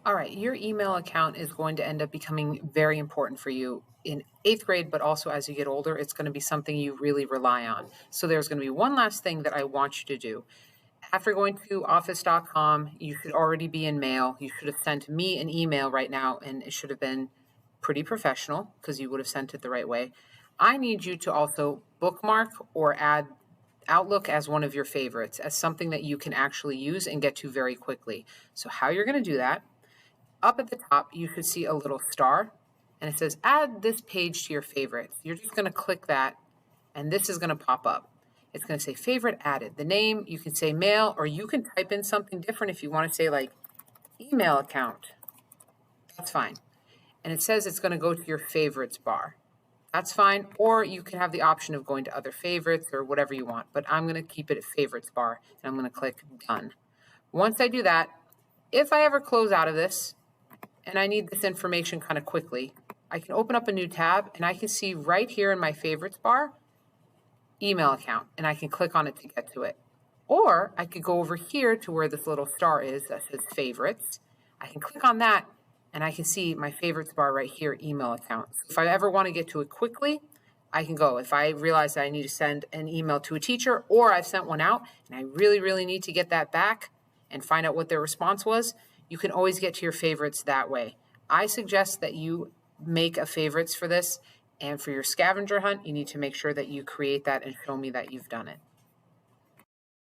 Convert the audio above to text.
All right, your email account is going to end up becoming very important for you in 8th grade, but also as you get older, it's going to be something you really rely on. So there's going to be one last thing that I want you to do. After going to office.com, you should already be in mail. You should have sent me an email right now, and it should have been pretty professional because you would have sent it the right way. I need you to also bookmark or add Outlook as one of your favorites, as something that you can actually use and get to very quickly. So how you're going to do that, up at the top, you should see a little star, and it says add this page to your favorites. You're just going to click that, and this is going to pop up. It's going to say favorite added. The name, you can say mail, or you can type in something different if you want to say like email account. That's fine. And it says it's going to go to your favorites bar. That's fine. Or you can have the option of going to other favorites or whatever you want. But I'm going to keep it at favorites bar, and I'm going to click done. Once I do that, if I ever close out of this and I need this information kind of quickly, I can open up a new tab and I can see right here in my favorites bar, email account, and I can click on it to get to it. Or I could go over here to where this little star is that says favorites. I can click on that and I can see my favorites bar right here, email account. So if I ever want to get to it quickly, I can go. If I realize that I need to send an email to a teacher, or I've sent one out and I really, really need to get that back and find out what their response was, you can always get to your favorites that way. I suggest that you make a favorites for this, and for your scavenger hunt, you need to make sure that you create that and show me that you've done it.